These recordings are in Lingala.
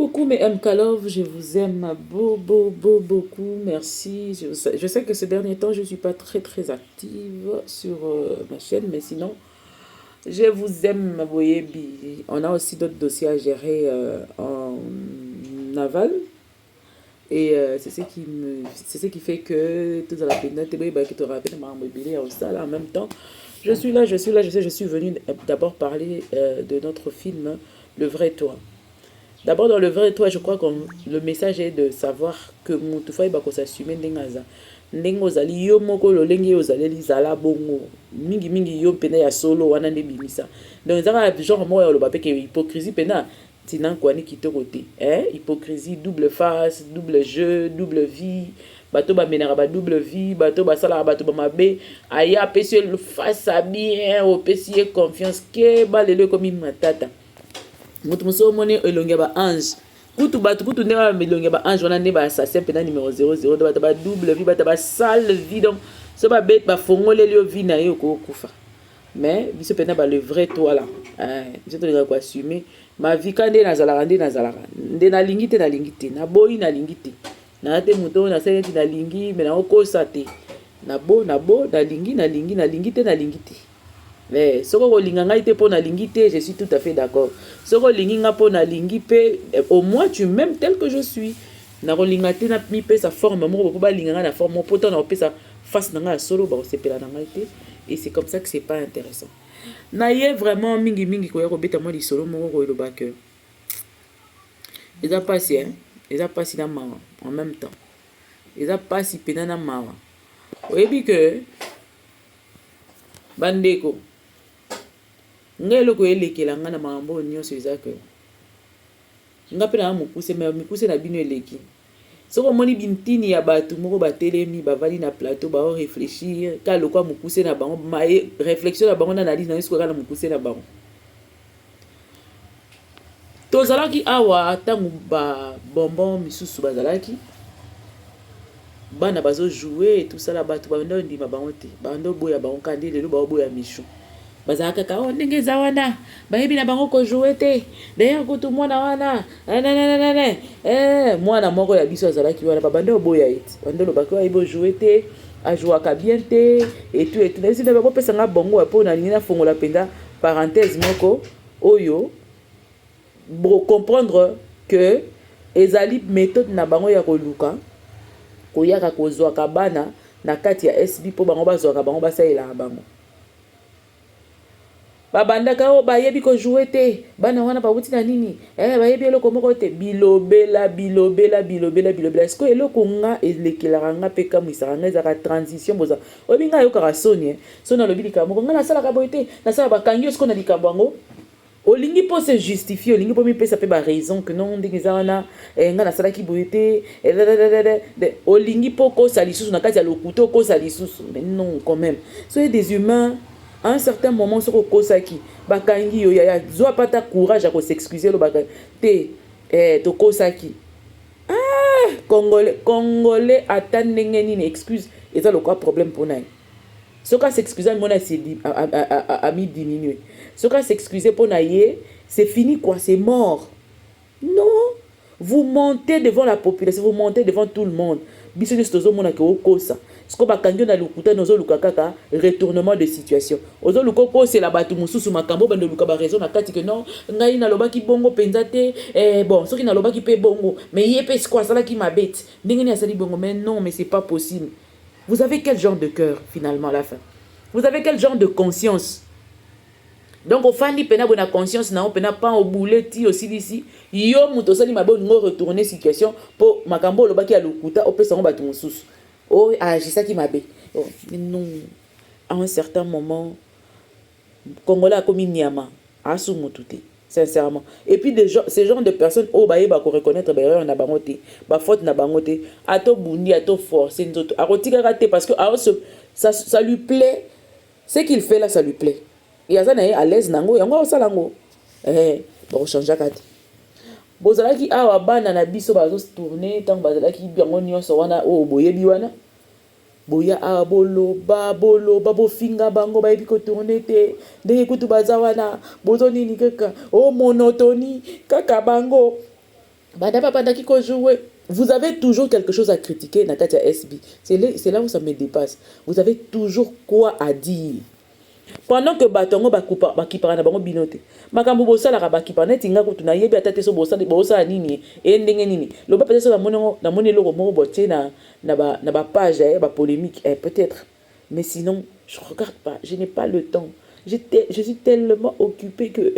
Coucou mes MK Love, je vous aime beaucoup, merci. Je sais que ces derniers temps, je ne suis pas très active sur ma chaîne, mais sinon, je vous aime, ma boyebi. On a aussi d'autres dossiers à gérer en aval. Et c'est ce qui fait que tout à la peine, qui te rappelle ma mobilité au salle en même temps. Je suis venue d'abord parler de notre film Le vrai toi. D'abord, dans le vrai toi, je crois que le message est de savoir que Moutoufa va s'assumer n'engaza. N'engozali yo moko lo lenge ozali lizala bongo. Mingi yo pena ya solo wana ne bimisa. Donc ça genre moi le papé que hypocrisie pena tinan kwani kitoko te. Hypocrisie, double face, double jeu, double vie. Bato ba menera ba double vie, bato ba sala bato ba mabe. Aya pesi le face à bien, au pesi confiance ke ba lelo comme matata. Mutu muso mone elonge ba ange kutu ne ba melonge ba ange wana ne ba assassin pena numéro 00 ba ba double vie ba ba sale vie donc so ba bet ba fongole lio vie na yo ko kufa mais biso pena ba le vrai toi là biso to linga ko assumer ma vie kande na zalaka nde na lingi te na boyi na lingi te na te muto na sele na lingi mais na okosa te na lingi te. Mais soko kolinga ngai te pona lingi te, je suis tout à fait d'accord. Soko lingi nga pona lingi pe, au moins tu m'aimes tel que je suis. Na kolinga te na mi pe sa forme mo ko ba linga nga na forme mo poto na pe sa face na nga solo ba sepela na ngai te et c'est comme ça que c'est pas intéressant. Na ye vraiment mingi ko ya ko beta mo di solo mo ko lo ba que. Eza pasi eza pasi na mawa en même temps. Eza pasi pena na mawa. Oyebi que bandeko ngai eloko elekela nga na makambo nyonso eza ke nga mpe na mokuse me mikuse na bino eleki soko omoni bintini ya bato moko batelemi bavandi na plateau bao réfléchir ka lokwa mokuse na bango réflexion na bango na analyse na yesu kaka na mokuse na bango tozalaki awa ntango babonbon misusu bazalaki bana bazojoue etusala bato bando ndima bango te bando boya bango kandi lelo baoboya mishu bazalaka kaka ndenge eza wana bayebi na bango kojoue te d'ailleurs kutu mwana wana mwana moko ya biso azalaki wana babando oboya ete bando lobaki oyebi ojoue te ajouaka bien te etu nayesi nde bakopesanga bongo mpo nalingi nafongola mpenza parenthèse moko oyo comprendre que ezali méthode na bango ya koluka koyaka kozwaka bana na kati ya SB mpo bango bazwaka bango basalelaka bango babandaka o bayebi kojoue te bana wana bawuti na nini bayebi eloko moko te bilobela siko eloko nga elekelaka nga mpe kamwisaka nga ezaka transition boza oyebi nga ayokaka soni so nalobi likambo moko nga nasalaka boye te nasala bakangi yo siko na likambo yango olingi mpo se justifier olingi mpo mipesa mpe baraison que non ndenge eza wana nga nasalaki boye te olingi mpo kosa lisusu na kati ya lokuta okosa lisusu mais non quand même soyez des humains à un certain moment soko kosaki bakangi yo ya zwa pata courage à s'excuser lo baka te tokosaki congolais ata ndenge nini excuse eza lokwa problème pour naye soka s'excuser mona ami diminuer soka s'excuser pour naye c'est fini quoi, c'est mort. Non, vous montez devant la population, vous montez devant tout le monde. Biso nyonso tozomona ke okosa siko bakangi na lokuta nozoluka kaka retournement de situation ozoluka okosela bato mosusu makambo bandoluka baraison na kati ke non ngai nalobaki bongo mpenza te bon soki nalobaki mpe bongo mais ye mpe siko asalaki mabete ndenge nini asali bongo mais non mais c'est pas possible. Vous avez quel genre de cœur finalement à la fin? Vous avez quel genre de conscience? Donc au fandi pena bona conscience na pena pas au boulet ti aussi d'ici yo muto sali mabe ngo retourner situation pour makambo lobaki ya lokuta opesa ngo bato mosusu oh agisaki mabe non à un certain moment congolais a commis niama asu mututé sincèrement et puis ces genres de personnes oh ba yeba ko reconnaître ba erreur na bango te ba faute na bango te ato bundi ato forcer nzoto akotika raté parce que ça lui plaît ce qu'il fait là ça lui plaît. Et à l'aise nango yango osalango bon changer kati bozalaki awa bana na biso bazo tourner tant bazalaki biango nyonso wana o boyebi wana boya awa boloba bofinga bango bayebi ko tourner te ndenge kutu baza wana bozo nini kaka o monotonie kaka bango Vous avez toujours quelque chose à critiquer, Nakatia SB. C'est là où ça me dépasse. Vous avez toujours quoi à dire. Pendant que batongo bakipara na bango binote. Makambo bosala ka bakipara neti nga kutuna yebi atate so bosala nini e ndenge nini. Loba peut-être so na moni loko moko botie na ba page ba polémique peut-être. Mais sinon, je regarde pas, je n'ai pas le temps. Je suis tellement occupée que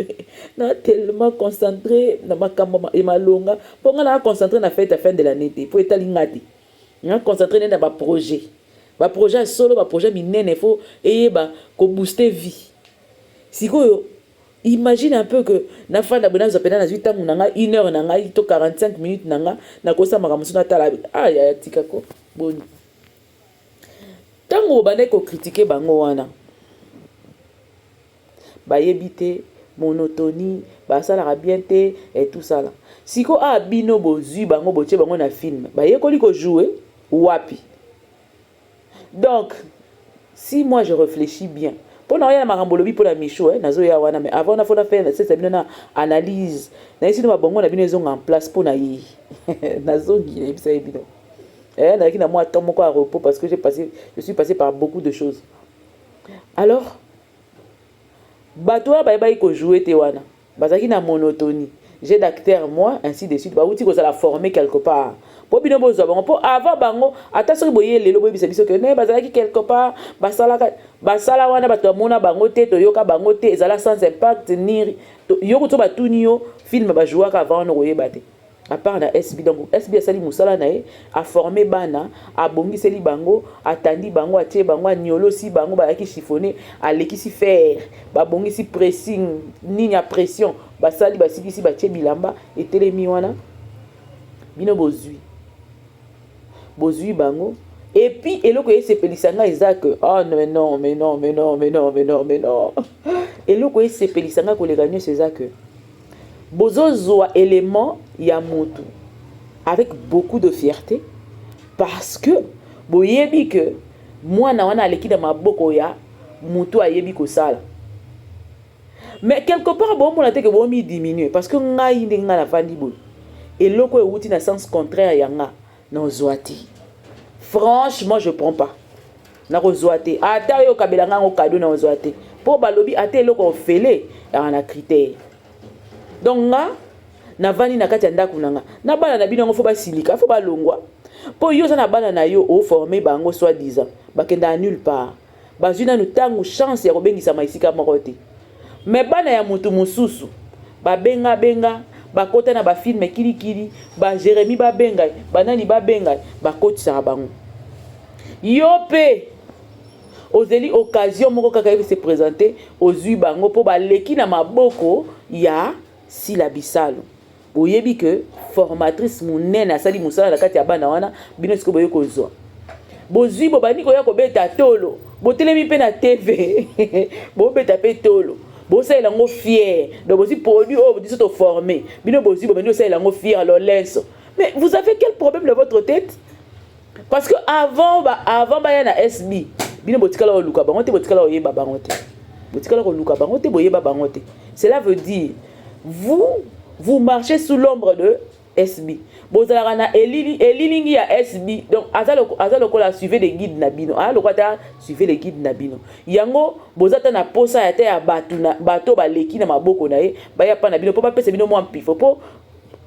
na tellement concentré na makambo et malonga. Pour nga na concentré na fête à fin de l'année pour etali ngati. Na concentré na ba projet. Ba projet solo, ba projet minene faut et ba ko booster vie. Sikoyo imagine un peu que na fa na bona zapena na 8 ans nanga 1 heure nanga to 45 minutes nanga na kosa makamusu na tala ya tikako boni. Tango bande ko critiquer bango wana. Ba yebite monotonie, ba sala bien te et tout ça là. Siko bino bozu bango botie bango na film. Ba yekoli ko jouer wapi. Donc, si moi je réfléchis bien, pour n'a rien à m'ambolobi pour la micho, nazo ya wana, mais avant on a fait cette analyse, na ici nous avons la binaison en place pour naï, nazo qui ça évident. Na qui na moi tant mon à repos parce que je suis passé par beaucoup de choses. Alors, batoa bye ko jouer te wana, bazaki na monotonie. J'ai d'acteur moi ainsi de suite. Ba outi ko ça la former quelque part. Po bino bozo bango po avant bango ata soki boye lelo boye biso que ne bazalaki quelque part basala wana bato mona bango te to yoka bango te ezala sans impact ni yoko to batuni yo film ba jouaka avant no koyeba te. À part na SB donc SB asali musala na ye a formé bana a bongiseli bango atandi bango atie bango nyolo si bango ba yaki chiffonner alekisi faire ba bongisi pressing ni a pression basali basikisi batie bilamba etelemi wana bino bozui bango et puis eloko esepelisanga eza que oh non eloko esepelisanga koleka nyonso eza que bozozwa élément ya mutu avec beaucoup de fierté parce que boyebi que mwana wana aleki na maboko ya mutu ayebi kosala. Mais quelque part bon mona te que bon mi diminuer parce que ngai ndinga na vandi boy eloko euti na sens contraire yanga na zoati. Franchement je prends pas na zoati ata yo kabelanga ngo cadeau na zoati pour balobi ata eloko ofele ya na critère. Donc nga na vani na kati ya ndako nanga na bana na bino ngo fo basilika fo balongwa po yo za na bana na yo o former bango soi-disant bakenda nulle part bazuna nu tangu chance ya kobengisa maisika moko te. Mais bana ya mutu mususu benga bakota na ba film kilikili ba Jérémy babenga banani babenga bakotisa bango yo pe ozeli occasion moko kaka se présenter ozui bango po baleki na maboko ya Sila Bisalo. Boyebi que formatrice munene asali musala na kati ya bana wana bino siko boye kozwa. Bozui bobani ko ya ko beta tolo. Botelemi pe na TV. Bo beta pe tolo. Bosa elango fier. Donc bosi produit oh bosi to formé. Bino bosi bobani osa elango fier alors laisse. Mais vous avez quel problème dans votre tête? Parce que avant ba na SB, bino botikala oluka bango te botikala oyeba bango te. Botikala oluka bango te boyeba bango te. Cela veut dire vous marchez sous l'ombre de SB. Bozala na elilingi ya SB. Donc azalo la suivez les guides nabino. Ah lokata suivez les guides nabino. Yango bozata na posa ya te ya bato baleki na maboko na ye ba ya pa na bino po ba pesa bino mo ampifo po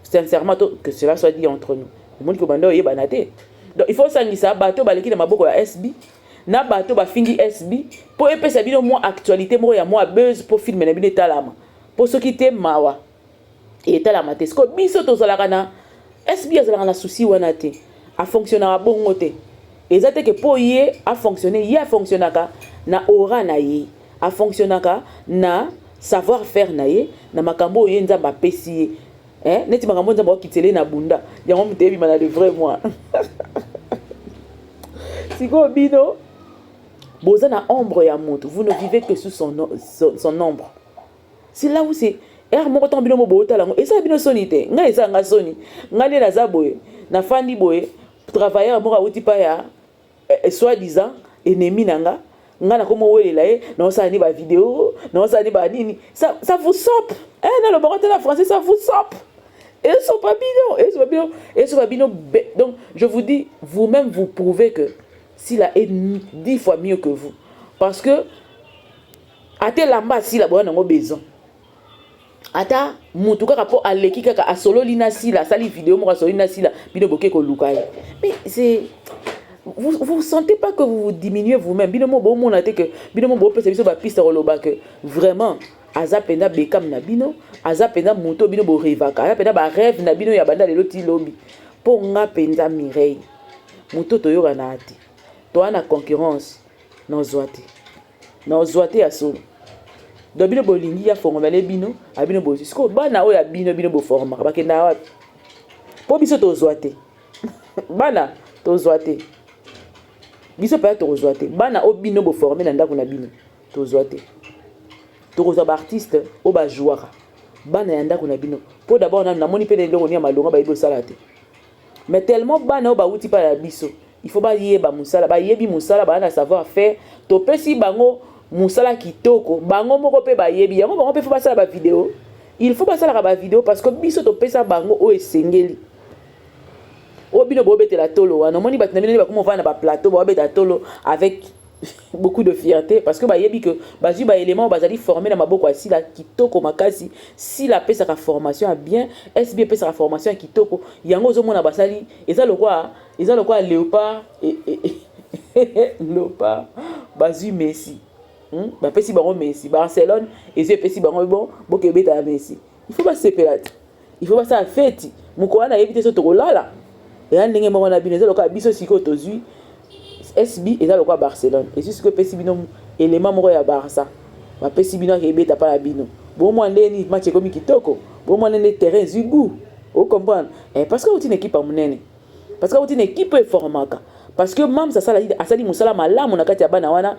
sincèrement que cela soit dit entre nous. Le monde ko bando yeba na te. Donc il faut sangisa bato baleki na maboko ya SB. Na bato ba fingi SB po epesa bino mo actualité mo ya mo buzz po film na bino talama. Pour ceux qui t'aiment mawa et ta la maté sko biso to zalaka na SB azalaka na souci wana te a fonctionnera bongo te ezate que po ye a fonctionner ye a fonctionnaka na aura na ye a fonctionnaka na savoir faire na ye na makambo ye nzamba pesi neti makambo nzamba okitele na bunda yango mutebi mana de vrai moi siko bino boza na ombre ya mutu vous ne vivez que sous son ombre. C'est là où c'est mon temps bino mo bota lango et ça bino sonité nga esa nga soni nga le na zaboye na fandi boye travailler mo ka uti pa ya soi-disant ennemi nanga nga na komo welela ye na ça ni ba vidéo na ça ni ba nini ça vous sope dans le barote la français ça vous sope Et ils sont pas bidons. Et ils sont pas bidons. Et ils sont pas bidons. Donc, je vous dis, vous-même, vous prouvez que Sila est 10 fois mieux que vous. Parce que, à tel lamba, Sila, bon, on a besoin. Ata mutuka rapport à l'équipe kaka a solo lina Sila, sali vidéo mo solo lina Sila, bino boke ko lukai. Mais c'est vous sentez pas que vous vous diminuez vous-même. Bino mo bo mo na te que bino mo bo pese biso ba piste roloba que vraiment aza penda bekam na bino, aza penda moto bino bo revaka, aza penda ba rêve na bino ya banda lelo ti lobi. Po nga penda Mireille. Moto to yoka na ati. To ana concurrence na zoate. Na zoate ya solo. Donc bino bolingi ya formale bino abino bo jusqu'au bana oya bino bo forma bakenda wapi po biso to zoate bana to zoate biso pa to zoate bana o bino bo former na ndako na bino to zoate to ko ba artiste o ba joueur bana ya ndako na bino po d'abord na moni pe ndeko ni malonga ba ibo salate mais tellement bana o ba uti pa ya biso il faut ba yeba musala ba yebi musala ba na savoir faire to pesi bango musala kitoko bango moko pe ba yebi yango bango pe faut passer la vidéo il faut passer la vidéo parce que biso to pesa bango o esengeli o bino bo betela tolo wana moni bat na bino ba comment va na ba plateau bo beta tolo avec beaucoup de fierté parce que ba yebi que ba ju ba élément ba zali former na maboko asila kitoko makasi si la pesa ka formation a bien SB pesa ka formation kitoko yango zo mona basali eza lokwa léopard et léopard bazu Messi ba pesi bango Messi Barcelone et je pesi bango bon boke beta Messi il faut pas se pelate il faut pas ça fête moko wana éviter so to kolala et an ndenge moko na bino ezalo ka biso siko tozui SB ezalo ka Barcelone et jusque pesi bino élément moko ya Barça ba pesi bino ke beta pa la bino bon moi ndeni match comme kitoko bon moi ndeni terrain zugu o comprendre parce que vous une équipe amunene parce que vous une équipe formaka parce que mam ça asali musala malamu na kati ya bana wana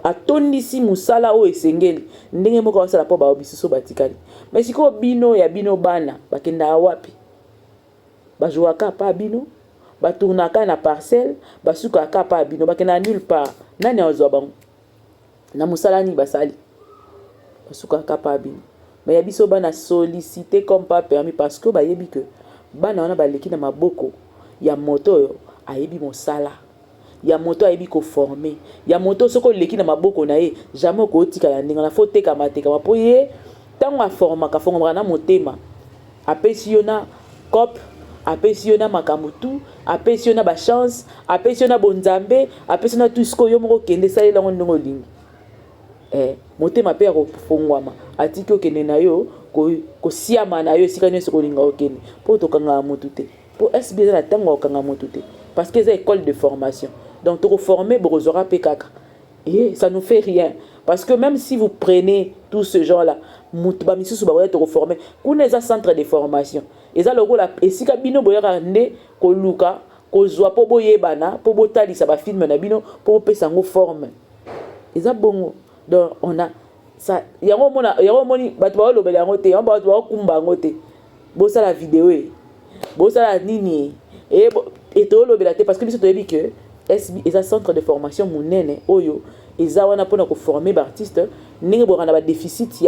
atondisi musala o esengeli ndenge moko wasala po ba bisuso batikali mais siko bino ya bino bana bakenda wapi ba jouaka pa bino ba tournaka na parcelle ba sukaka pa bino bakenda nulle part nani azwa bango na musala ni basali ba sukaka pa bino mais ya biso bana solliciter comme pas permis parce que ba yebi que bana wana ba leki na maboko ya moto yo ayebi mosala ya moto ayebi ko former ya moto soko leki na maboko na ye jamais ko tika ya ndinga na faut teka mateka po ye tango a formaka fonga na motema apesi yo na cop apesi yo na makamutu apesi yo na ba chance apesi yo na bonzambe apesi na tout ce ko yo moko kende sala lango ndongo lingi motema pe ko fongwama atiki okende na yo ko siama na yo sika nyo ko linga okende po to kanga mutu te po SB na tango kanga mutu te parce que c'est école de formation donc to former bozora pekaka et ça nous fait rien parce que même si vous prenez tout ce genre là mutu ba misusu ba to former kuna za centre de formation eza lokola esika bino boyaka nde ko luka ko zwa po boyebana po botalisa ba film na bino po pesa ngo forme eza bongo donc on a ça yango moni bato ba lobela ngo te yango bato ba kumba ngo te bo ça la vidéo bo ça la nini et to lobela te parce que biso to yebi que SB eza centre de formation munene oyo eza wana pona ko former ba artiste ndenge bo na ba déficit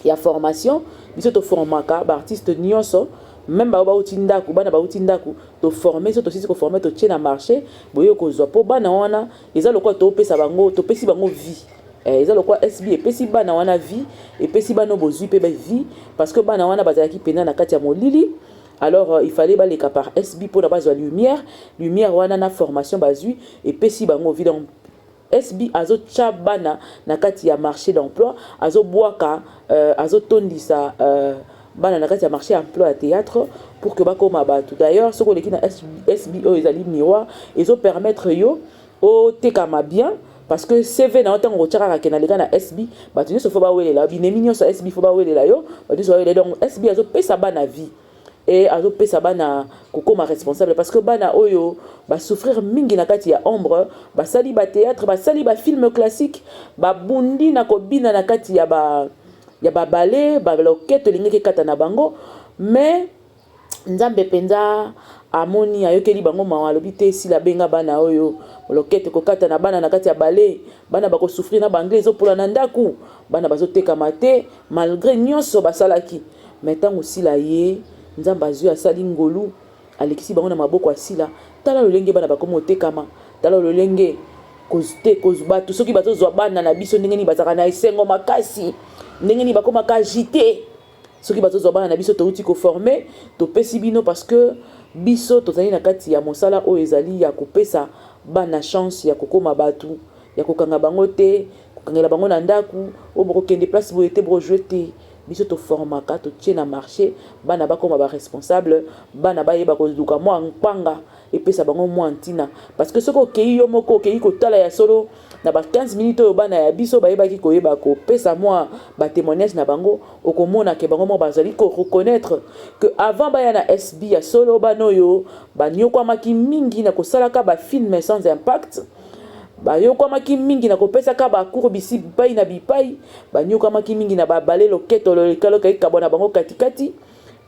ya formation biso to formaka ba artiste nyonso même ba utindaku bana ba utindaku to former so to sisi ko former to tient na marché boyo ko zwa po bana wana eza lokwa to pesa bango to pesi bango vie eza lokwa SB epesi bana wana vie epesi bana bozui pe ba vie parce que bana wana bazalaki pena na kati ya molili. Alors il fallait les par SB pour la base de lumière wana na formation bazui et pesi bango vie donc SB azo chabana na kati ya marché d'emploi azo boaka azo tondisa bana na kati ya marché emploi à théâtre pour que bakoma batu d'ailleurs ce qu'on écrit na SB o ezali miroir ezo permettre yo o tekama bien parce que CV na autant rochara ka na lega na SB batu ne se faut ba welela binemi nyo sa SB faut ba welela yo batu so welela donc SB azo pesa bana vie et azo pesa bana kokoma responsable parce que bana oyo ba souffrir mingi na kati ya ombre ba sali ba théâtre ba sali ba film classique ba bundi na kobina na kati ya ba ballet ba loquette lingeke kata na bango mais nzambe penza amoni ayokeli bango mawa lobi te si la benga bana oyo loquette ko kata na bana na kati ya ballet bana ba ko souffrir na banglais zo pola na ndaku bana bazo teka mate malgré nyonso basalaki maintenant aussi la ye nzamba azwi asali ngolu alekisi bango na maboko asila tala lolenge bana bakomo tekama tala lolenge kozute kozbato soki bazozwa bana na biso ndenge nini bazaka na esengo makasi ndenge nini bakomaka agité soki bazozwa bana na biso touti koforme topesi bino parce que biso tozali na kati ya mosala oyo ezali ya kopesa bana chance ya kokoma batu ya kokanga bango te kokangela bango na ndaku oyo bokokende place boye te bojouer te biso toformaka totie na marché bana bakoma baresponsable bana bayeba koluka mwa nkpanga epesa bango mwa ntina parce que soki okei yo moko okei kotala ya solo na ba 15 minutes oyo bana ya biso bayebaki koyeba kopesa mwa batémoignage na bango okomona ke bango mo bazali koreconnaître que avant baya na SB ya solo bana oyo banyokwamaki mingi na kosalaka bafilme sans impact bayokwamaki mingi na kopesaka bacours bisi bipai na bipai banyokwamaki mingi na babale loketo lolekaloka ekabona bango katikati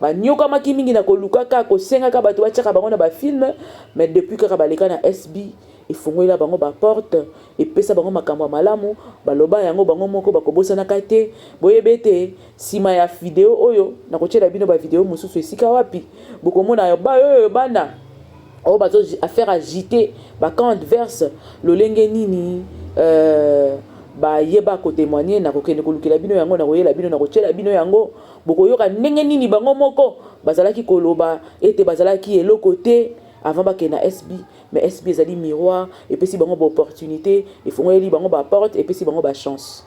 banyokwamaki mingi na kolukaka kosengaka bato batiaka bango na bafilme mais depuis kaka baleka na SB ifungolela bango baporte epesa bango makambo ya malamu baloba yango bango moko bakobosanaka te boyebe te nsima ya video oyo nakotiela bino bavideo mosusu esika wapi bokomona yo bayo bana oyo bazo affaire agité bakamp adverse lolenge nini bayeba kotémoigner na kokende kolukela bino yango na koyela bino na kotiela bino yango bokoyoka ndenge nini bango moko bazalaki koloba ete bazalaki eloko te avant bakende na SB mais SB ezali miroir epesi bango baopportunité efungoleli bango baporte epesi bango bachance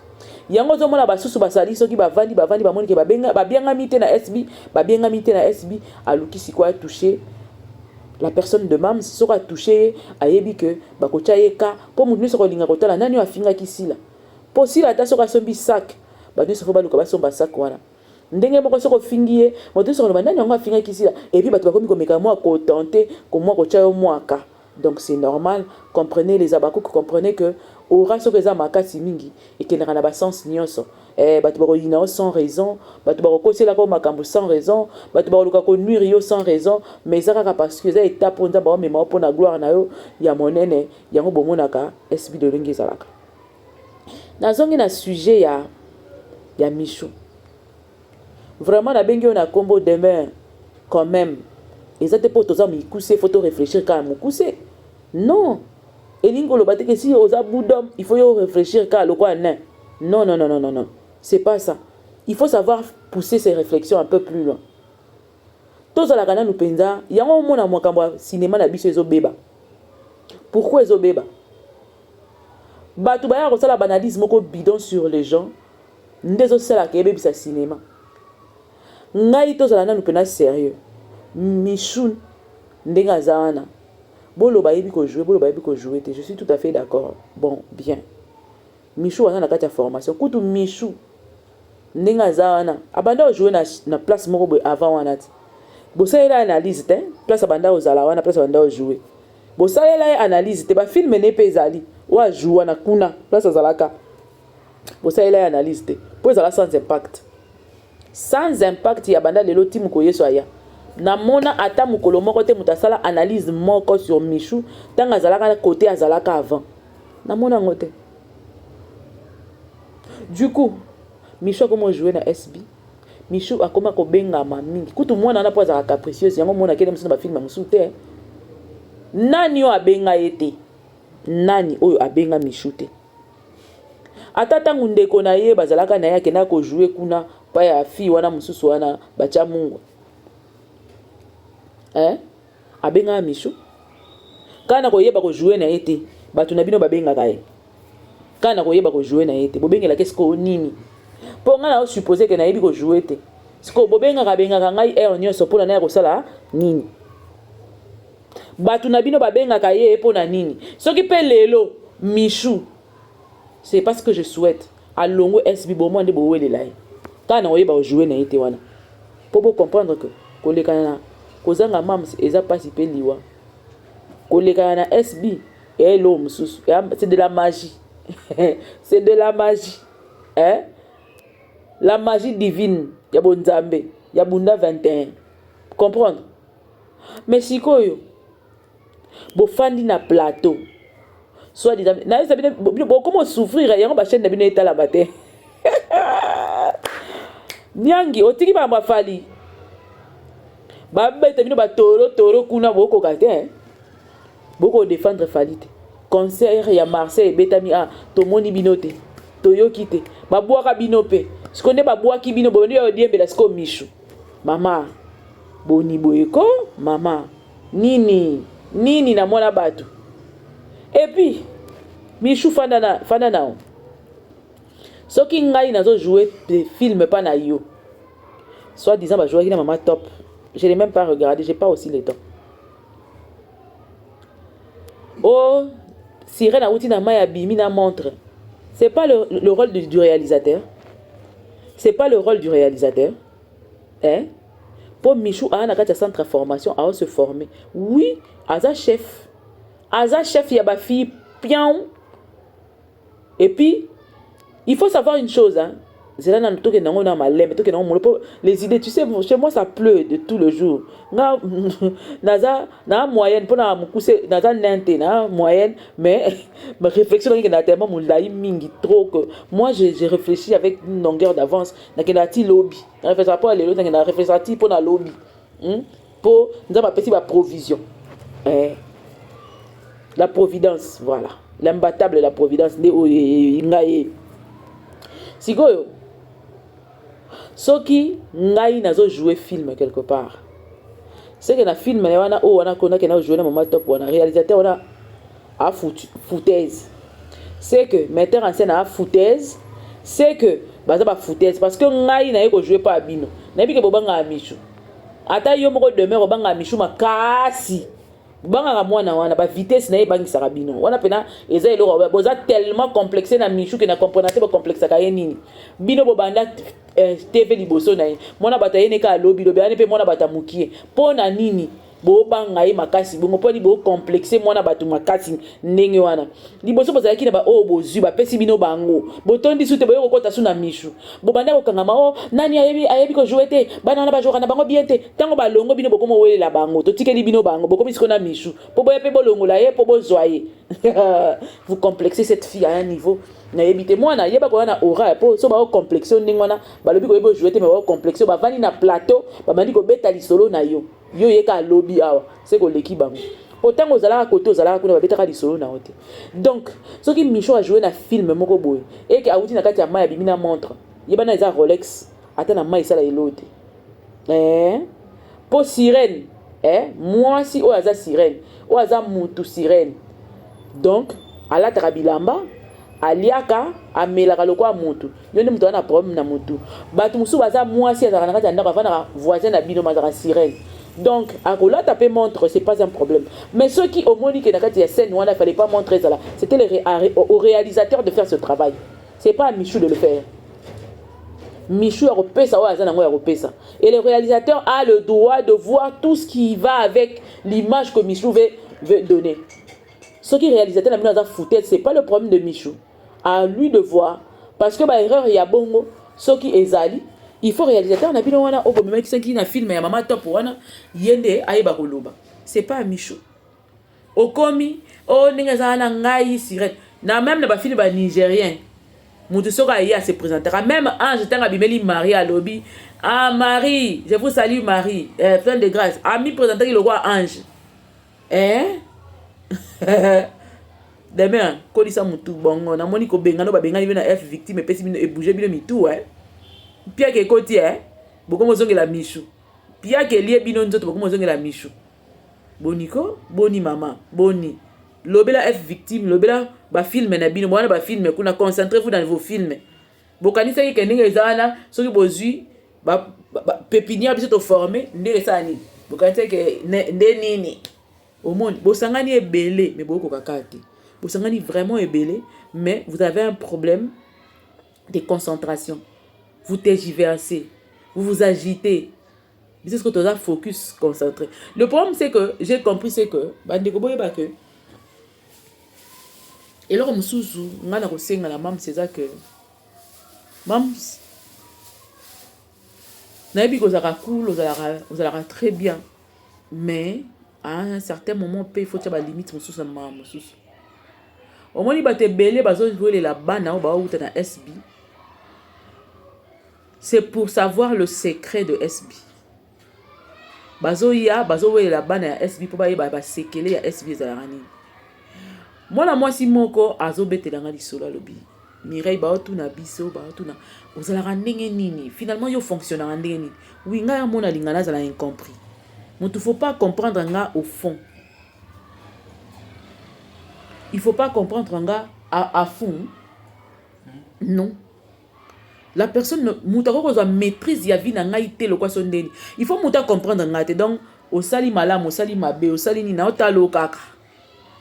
yango ozomona basusu basali soki bavandi bamoni ke babiengami te na SB babiengami te na SB aluki sikoyo atouché la personne de mam soki atouché ayebi ke bakotia ye ka mpo motu nyonso kolinga kotala nani oyo afingaki sila mpo sila ata soki asombi sak bato nyonso fo baluka basomba sak wana ndenge moko soki ofingi ye moto nyonso koloba nani yango afingaki sila epuis bato bakomi komeka mwa kotente komwa kotia yo mwaka. Donc c'est normal, comprenez les abakouk, comprenez que aura ce que ça makasi mingi et qu'il n'y a pas sens nyonso. Batu bako yina sans raison, batu bako kosi la ko makambo sans raison, batu bako luka ko nuire yo sans raison, mais ça parce que ça étape on ba mais ma pona gloire na yo ya monene yango bomonaka SB de lingi zalaka. Na zongi na sujet ya Michou. Vraiment na bengi on a combo demain quand même. Et ça te peut aux amis coucher, faut réfléchir quand même coucher. Non. Et l'ingo le batte que si aux aboudom, il faut y réfléchir quand le quoi non. Non non non non non non. C'est pas ça. Il faut savoir pousser ses réflexions un peu plus loin. Tous à la canal nous penza, il y a un moment à moi quand cinéma na biso ezo beba. Pourquoi ezo beba? Bah tu vas ça la banalisme moko bidon sur les gens. Ndezo sala kebe bisa cinéma. Ngai tous à la nous penza sérieux. Michou ndenga zana bolo bayebi ko jouer je suis tout à fait d'accord. Bon bien Michou ana na kati ya formation kutu Michou ndenga zana abanda jouer na place moko avant wana ti bosalela analyse te place abanda ozala wana place abanda jouer bosalela analyse te ba film ne pezali wa jouer na kuna place azalaka bosalela analyse te po ezala sans impact ya banda lelo timu ko yeso aya namona ata mukolo moko te mutasala analyse moko sur Michou tanga azalaka côté azalaka avant namona ngote. Du coup Michou comment jouer na SB Michou akoma ko benga mingi kutu mwana na po azalaka capricieuse yango mona kele msina ba film musu te nani o abenga ete nani oyo abenga Michou te ata tangu ndeko na ye bazalaka na yake na ko jouer kuna pa ya fi wana mususu wana bacha mungu abenga Michou kana koyeba ko jouer na ete batu na bino babenga kae kana koyeba ko jouer na ete bobengela qu'est-ce ko nini po ngana o supposer que na yebi ko jouer te siko bobenga ka ngai nyonso pona na ya kosala nini batu na bino babenga kae pona nini soki pe lelo Michou c'est parce que je souhaite alongo SB bomo nde bowelela kana koyeba ko jouer na ete wana po comprendre que kolekana kozanga mams eza pasi pe liwa koleka na SB et l'homme c'est de la magie. C'est de la magie la magie divine ya bonzambe ya bunda 21 comprendre mais sikoyo bofandi na plateau soit disant na ça bien comment souffrir yango ba chaîne na bino etala bate Nyangi otiki ba mafali ba beta bino ba toro kuna boko kate boko défendre falite concert ya Marseille betami a tomoni binote toyoki te babwaka bino pe sikonde babwaki bino boni yo diembela siko mishu mama boni boyeko mama nini na mwana bato et puis mishu fanda na soki ngai nazo jouer des films pas na yo soit disant ba jouer na mama top je n'ai même pas regardé, j'ai pas aussi le temps. Oh Sirène Awuti na maya bimi na montre. C'est pas le rôle du réalisateur. C'est pas le rôle du réalisateur. Hein? Pour Michou a un centre de formation à se former. Oui, Aza chef. Aza chef y a ba fille pion. Et puis il faut savoir une chose hein. Les idées, tu sais, chez moi ça pleut de tout le jour. Naza moyenne pour na mukuse naza nente na moyenne mais ma réflexion est tellement mingi trop que moi j'ai réfléchi avec une longueur d'avance na kenati lobby. Na réfléchir pas les autres na réfléchir pour na lobby. Pour nous avons petit ba provision. La providence, voilà. L'imbattable la providence de ngaye. Sigoyo soki ngai nazo jouer film quelque part c'est que na film wana o wana kona ke na jouer na mama top wana réalisateur wana a foutaise c'est que metteur en scène a foutaise c'est que baza ba foutaise parce que ngai na ko jouer pas bino na bi ke bobanga mishu ata yo moko demain bobanga mishu makasi banga mwana wana ba vitesse na ebangisa rabino wana pena eza eloko boza tellement complexé na mishu ke na comprendre ba complexe ka yenini bino bobanda TV liboso na ye mwana bata yene ka lobi ane pe mwana bata mukie pona nini bo banga ye makasi bongo poni bo complexé mwana batu makasi ndenge wana liboso boza yaki na ba o bozu ba pesi bino bango botondi sute boyo kokota suna mishu bobanda kokangama o nani ayebi ko jouer te bana na ba jouer na bango bien te tango ba longo bino bokomo welela bango to tikeli bino bango bokomi siko na mishu po boye pe bolongo la ye po bozoye vous complexez cette fille à un niveau na yebite mwana yeba ko na aura po so ba complexion ndingwana ba lobi ko yebo jouer te mais ba complexion ba vani na plateau ba bandi ko beta lisolo na yo yeka lobby awa c'est ko leki bango autant ozala côté ozala kuna ba beta lisolo na hote donc ce qui Micho a joué na film moko boy et que Awuti na kati ya maya bimina montre yeba na eza Rolex ata na mai sala elote po sirène moi si o aza sirène o aza mutu sirène donc ala tarabilamba aliaka amelaka lokwa mutu yone mutu ana problème na mutu batu musu baza mwasi azaka na kati ya ndako avana voisin na bino mazaka sirène donc akola taper montre c'est pas un problème mais ceux qui au moni que na kati ya scène wana fallait pas montrer ça là c'était au réalisateur de faire ce travail c'est pas à Michou de le faire. Michou a repesa ou azana ngo ya repesa et le réalisateur a le droit de voir tout ce qui va avec l'image que Michou veut donner. Ce qui réalisateur n'a pas foutu, c'est pas le problème de Michou. À lui de voir parce que bah erreur il y a bongo ce qui est zali il faut réalisateur na bino wana o bomema qui na film ya mama top wana yende ayeba koloba c'est pas Michou okomi o ninga zana ngai sirène na même na ba film ba nigérien mutu soka ya se présenter même Ange tanga bimeli Marie à lobby ah Marie je vous salue Marie plein de grâce ami présenter le roi Ange demain ko lisa mutu bongo na moni ko bengano ba bengani bina F victime pesi bino e bouger bino mitu pia ke koti bokomo zongela Michou pia ke lie bino nzoto bokomo zongela Michou boniko boni mama boni lobela F victime lobela ba film na bino bwana ba film kuna concentrez-vous dans vos films bokanisa ke ndenge ezana soki bozui ba pépinière biso to former ndenge sani bokanisa ke nde nini au monde bosangani ebele mais boko kakati bosangani vraiment ebele mais vous avez un problème de concentration vous tergiversez vous vous agitez c'est ce que tu as focus concentré le problème c'est que j'ai compris c'est que bandeko boyeba que et là comme sousou ngana ko senga la mam c'est ça que mam nabi ko zaka cool ozala très bien mais à un certain moment il faut que limite mosusu na mama mosusu omoni bate belé bazo jouer la bana ba uta na SB C'est pour savoir le secret de SB. Bazoya, bazowe la bana ya SB pour ba sekele ya SB za rani. Mwana mwasi moko azobetelanga lisolo lobi. Mireille ba otuna biso ba otuna. Ozala ndenge nini? Finalement yo fonctionne ndenge nini? Oui, nga mona lingana za la incompris. Il ne faut pas comprendre un gars au fond. Il ne faut pas comprendre un gars à fond. Non. La personne, maîtrise ya vie na ngai te lokwa sondeni. Il faut muta comprendre nga te. Donc, au sali malam, au sali mabe, au sali nina, au talo kaka.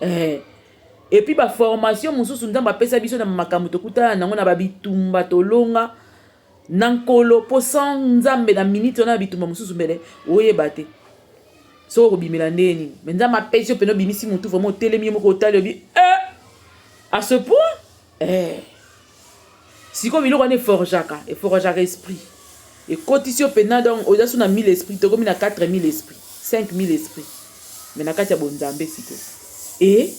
Et puis, ba formation, mususu nzamba pesa biso na makambo tokuta nango na babitumba tolonga nankolo po sans nzambe na minute na bitumba mususu mbele oyeba te. So robimela ndeni. Mais nzamba pesa peno bimisi mutu vraiment telemi moko talobi à ce point si comme il y a forjaka et forjaka esprit et cotisio pena donc au dessus na 1000 esprits to comme na 4000 esprits 5000 esprits mais na kati ya bonzambe siko et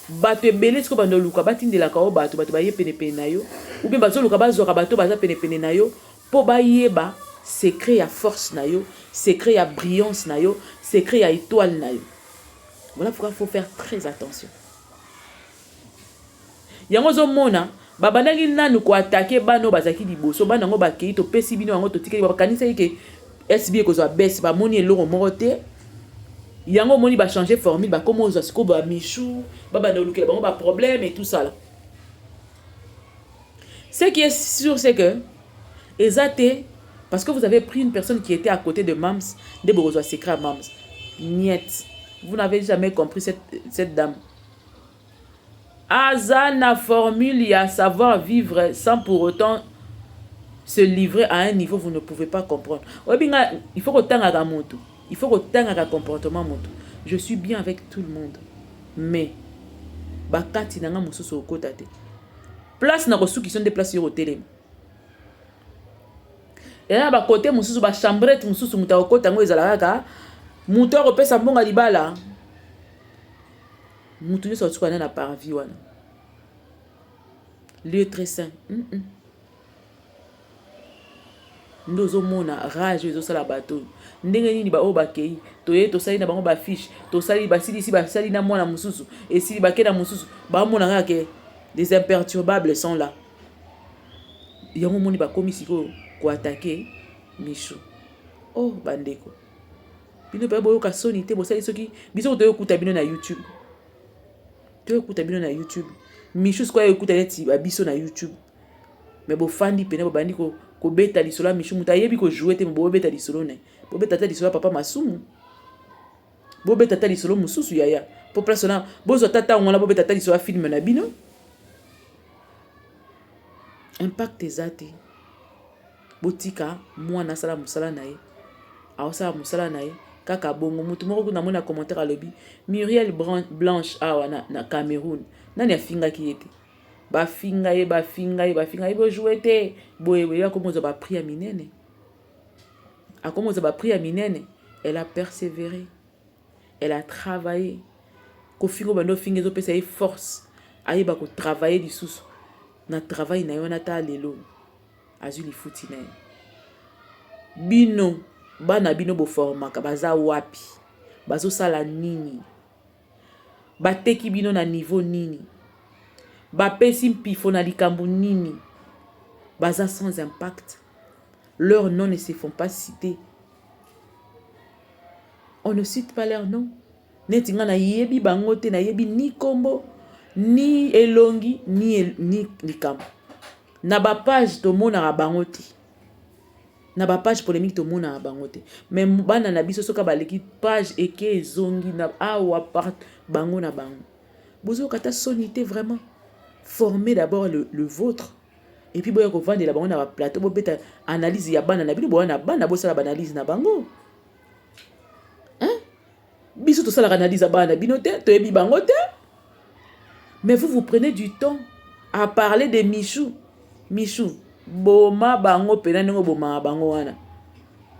bato ebele siko bando luka batindela ka o bato ba ye pene pene na yo ou bien bazo luka bazo ka bato baza pene pene na yo po ba yeba secret ya force na yo secret ya brillance na yo secret ya étoile na yo. Voilà pourquoi il faut faire très attention. Yango zo mona babandaki nanu ko attaquer bano bazaki liboso bana ngo bakei to pesi bino yango to tikeli bakanisa ke SB ko zo baisse ba moni eloko moko te yango moni ba changer formule ba comme ozo siko ba michou baba na lukela bango ba problème et tout ça là. Ce qui est sûr c'est que ezate parce que vous avez pris une personne qui était à côté de Mams de bozo secret à Mams. Niet. Vous n'avez jamais compris cette dame. Azana formule y a savoir vivre sans pour autant se livrer à un niveau vous ne pouvez pas comprendre. Il faut autant à moto. Il faut autant à comportement moto. Je suis bien avec tout le monde. Mais bakati nanga mususu okota te. Place na reçu qui sont des places sur au télé. Et là ba côté mususu ba chambrette mususu muta okota ngo ezala kaka muto opesa mbonga libala. Mutu nyo sorti na parvi wana. Lieu très saint. Ndozo mona rage ezo sala bateau. Ndenge nini ba obakei, toye to sali na bango ba fiche, to sali ba sili si ba sali na mwana mususu et si ba kena mususu ba mona ngake des imperturbables sont là. Yango moni ba komisiko ko attaquer Michou. Oh bandeko. Bino pa boyo ka sonité bo sali soki biso to yokuta bino na YouTube. Tu écoutes bien na YouTube. Michou quoi écoute net biso na YouTube. Mais bo fandi pene bo bandi ko beta li solo Michou muta yebi ko jouer te bo beta li solo ne. Bo beta ta li solo papa masumu. Bo beta ta li solo mususu yaya. Po place na bo zo tata ngona bo beta ta li solo film na bino. Impact ezate. Botika mwana sala musala na ye. Aosala musala na ye. Kaka bongo mutu moko kuna mona commentaire à lobby Muriel Blanche awa na Cameroun nani afinga ki ete ba finga ye bo jouer te boye ya komoza ba priya minene akomoza ba priya minene. Elle a persévéré, elle a travaillé ko fingo bando finga zo pesa force aye ba ko travailler lisusu na travail na yo na ta lelo azuli futi na bino bana bino bo formaka baza wapi bazo sala nini bateki bino na niveau nini bapesi mpifo na likambo nini baza sans impact. Leurs noms ne se font pas citer. On ne cite pas leurs noms. Neti nga na yebi bango te na yebi ni kombo ni elongi ni likambo na ba page to mona bango te. Na ba page polémique to mona bangote mais bana na biso soka baleki page eke zongi na awa part bango na bango bozo kata sonité vraiment former d'abord le vôtre et puis boya ko vendre la bango na ba plateau bo beta analyse ya bana na bino bo na bana bo sala analyse na bango biso to sala analyse ya bana bino te to yebi bango te mais vous prenez du temps à parler de Michou boma bango pena ngo boma bango wana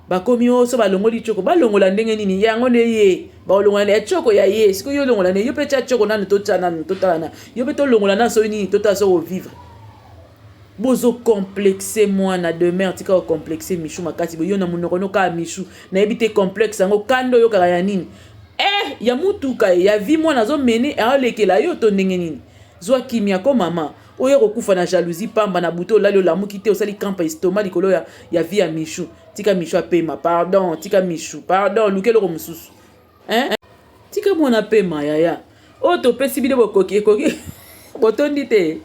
bakomi oso balongoli choko balongola ndenge nini yango ne ye balongola le choko ya ye siko yo longola ne yo pe cha choko nanu to tana yo pe to longola na so nini to ta so vivre bozo complexé moi na demain tika o complexé Michou makati boyo na monoko no ka Michou na ebité complexe ngo kando yo kaka ya nini ya mutuka ya vie moi nazo mener a lekela yo to ndenge nini zwa kimia ko mama oyo kokufa na jalousie pamba na buto lalo la mukite osali campa estomac likolo ya vie ya Michou tika Michou apema pardon tika Michou pardon lukelo ko mususu tika mona pema yaya o to pesi bide bokoki botondi te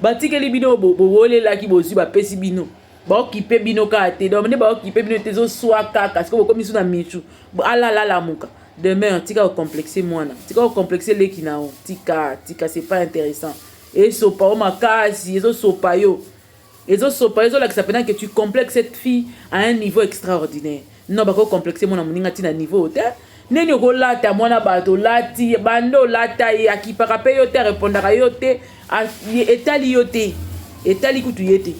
batikeli bino boolelaki bozwi bapesi bino baokipe bino kaka te donc nde baokipe bino te ezoswa kaka siko bokomi so na Michou alalalamuka demain tika ocomplexe mwana tika ocomplexe leki na o tika c'est pas intéressant esopa o makasi ezosopa yo ezolakisa pena que tu complexes cette fille à un niveau extraordinaire non bakocomplexe mwana moninga ntina niveau te neni okolata mwana bato lati bando lata ye akipaka pe yo te arépondaka yo te etali yo te etali kutu ye te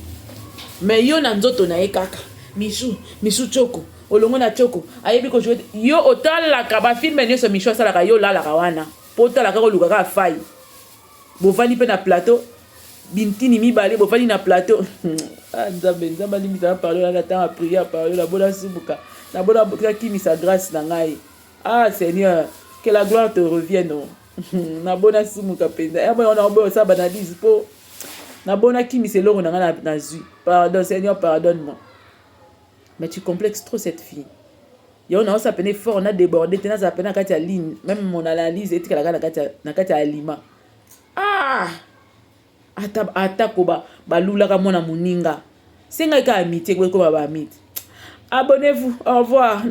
mais yo na nzoto na ye kaka Michou Choko olongo na Choko ayebi ko jouer yo otalaka bafilme nyonso Michou asalaka yo lalaka wana po otalaka kolukaka afai bovandi mpe na plateau bintini mibale bovandi na plateau nzambe alimisa na parole na temps à prier parole na bona sibuka na bona kimisa grâce na ngai Seigneur que la gloire te revienne na bona simuka penza on a obo sa banalise po na bona kimisa elongo na nga na zui pardon Seigneur pardonne-moi mais tu complexes trop cette fille yo na osa pene fort on a débordé tena za pena kati ya ligne même mon analyse etika la kati ya alima ata ko balulaka mona muninga senga ka amitié ko ba amitié abonnez-vous au revoir